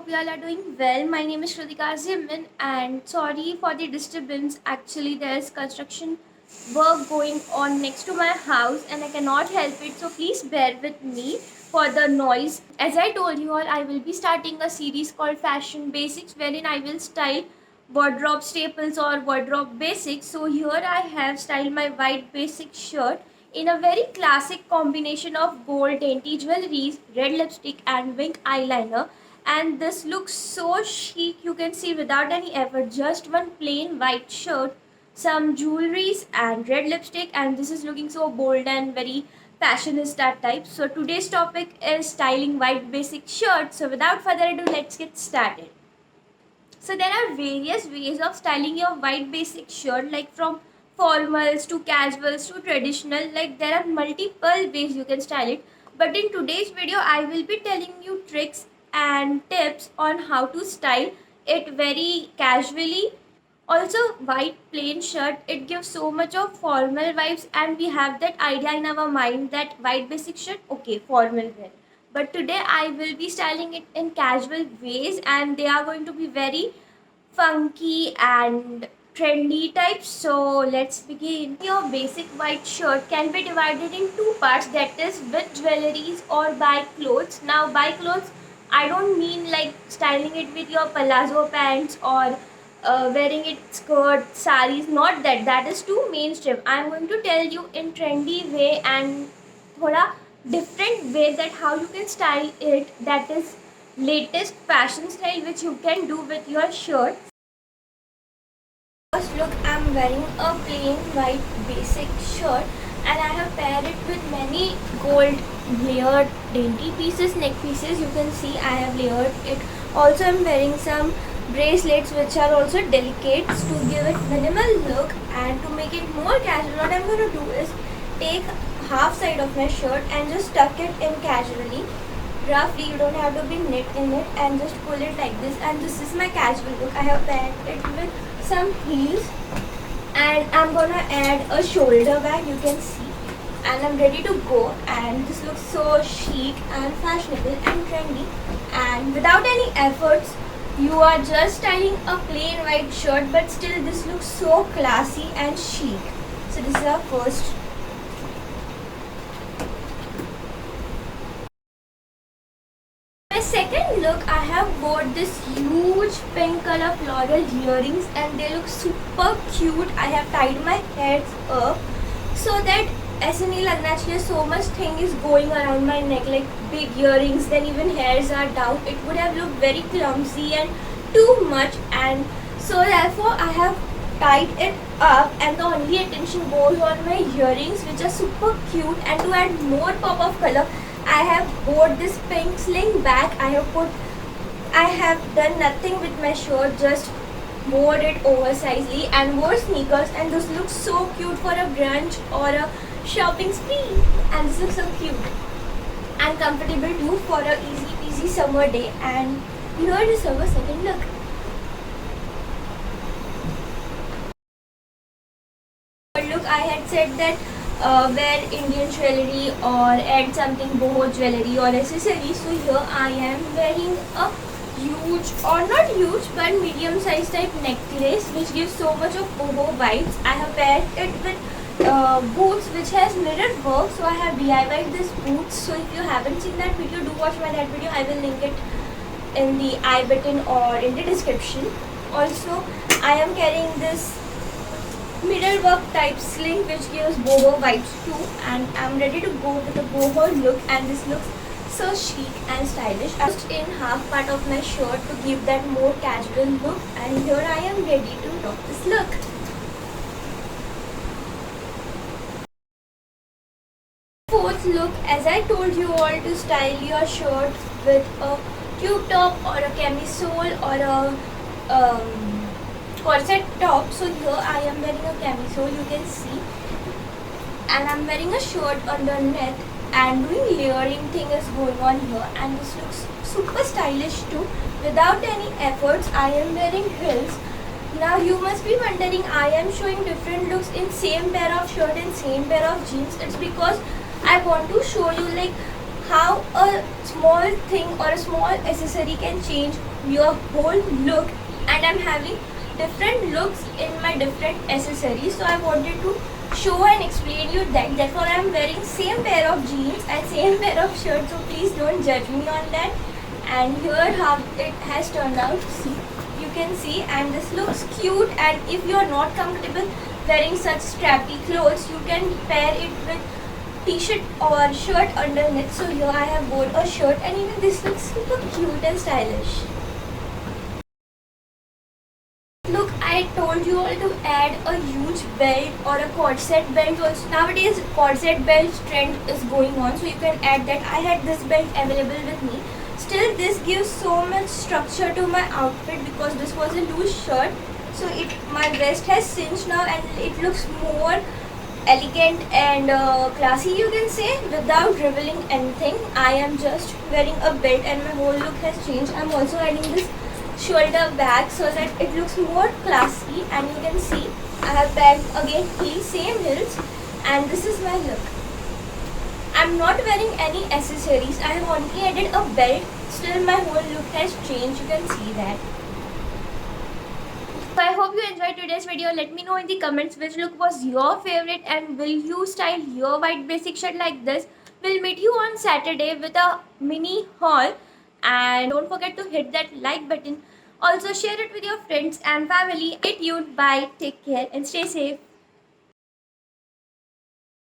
hope you all are doing well. My name is Shrutika Zimmin and sorry for the disturbance. Actually, there's construction work going on next to my house and I cannot help it. So please bear with me for the noise. As I told you all, I will be starting a series called Fashion Basics wherein I will style wardrobe staples or wardrobe basics. So here I have styled my white basic shirt in a very classic combination of gold dainty jewelries, red lipstick and wing eyeliner, and this looks so chic, you can see without any effort. Just one plain white shirt, some jewelries and red lipstick, and this is looking so bold and very fashionista type. So today's topic is styling white basic shirt. So without further ado, let's get started. So there are various ways of styling your white basic shirt, like from formals to casuals to traditional. Like there are multiple ways you can style it. But in today's video, I will be telling you tricks and tips on how to style it very casually. Also, white plain shirt, it gives so much of formal vibes, and we have that idea in our mind that white basic shirt, okay, formal wear. But today I will be styling it in casual ways, and they are going to be very funky and trendy types. So let's begin. Your basic white shirt can be divided in two parts, that is with jewelries or by clothes. Now by clothes, I don't mean like styling it with your palazzo pants or wearing it skirt, saris, not that. That is too mainstream. I'm going to tell you in trendy way and thoda different way that how you can style it, that is latest fashion style which you can do with your shirt. First look, I'm wearing a plain white basic shirt and I have paired it with many gold layered dainty pieces, neck pieces. You can see I have layered it. Also I'm wearing some bracelets which are also delicate to give it minimal look, and to make it more casual, what I'm going to do is take half side of my shirt and just tuck it in casually. Roughly, you don't have to be knit in it, and just pull it like this, and this is my casual look. I have paired it with some heels and I'm gonna add a shoulder bag, you can see, and I'm ready to go. And this looks so chic and fashionable and trendy, and without any efforts, you are just styling a plain white shirt, but still this looks so classy and chic. So this is our first. My second look, I have bought this huge pink color floral earrings and they look super cute. I have tied my heads up so that ऐसे नहीं लगना चाहिए so much thing is going around my neck, like big earrings, then even hairs are down. It would have looked very clumsy and too much, and so therefore I have tied it up, and the only attention goes on my earrings which are super cute. And to add more pop of color, I have bought this pink sling bag. I have done nothing with my shirt, just wore it oversizely and wore sneakers, and this looks so cute for a brunch or a shopping spree. And this looks so cute and comfortable too for a easy peasy summer day. And here is our second look. Look, I had said that wear Indian jewelry or add something boho jewelry or accessories. So here I am wearing a huge, or not huge but medium size type necklace which gives so much of boho vibes. I have paired it with boots which has mirror work, so I have DIYed this boots. So if you haven't seen that video, do watch that video. I will link it in the I button or in the description. Also, I am carrying this mirror work type sling which gives boho vibes too, and I'm ready to go with the boho look, and this looks so chic and stylish. Just in half part of my shirt to give that more casual look, and here I am ready to rock this look. Fourth look, as I told you all to style your shirt with a tube top or a camisole or a corset top. So here I am wearing a camisole, you can see, and I'm wearing a shirt underneath, and doing layering thing is going on here, and this looks super stylish too. Without any efforts, I am wearing heels. Now you must be wondering, I am showing different looks in same pair of shirt and same pair of jeans. It's because I want to show you like how a small thing or a small accessory can change your whole look, and I'm having different looks in my different accessories, so I wanted to show and explain you that. Therefore I'm wearing same pair of jeans and same pair of shirt, so please don't judge me on that. And here how it has turned out. See, you can see, and this looks cute. And if you are not comfortable wearing such strappy clothes, you can pair it with t-shirt or shirt underneath. So here I have worn a shirt, and even this looks super cute and stylish. Look, I told you all to add a huge belt or a corset belt also. Nowadays corset belt trend is going on, so you can add that. I had this belt available with me. Still, this gives so much structure to my outfit because this was a loose shirt. So my vest has cinched now, and it looks more elegant and classy, you can say, without revealing anything. I am just wearing a belt and my whole look has changed. I'm also adding this shoulder bag so that it looks more classy, and you can see I have bagged again heels, same heels, and this is my look. I'm not wearing any accessories. I have only added a belt. Still my whole look has changed. You can see that. So I hope you enjoyed today's video. Let me know in the comments which look was your favorite, and will you style your white basic shirt like this. We'll meet you on Saturday with a mini haul, and don't forget to hit that like button. Also share it with your friends and family. Stay tuned. Bye. Take care and stay safe.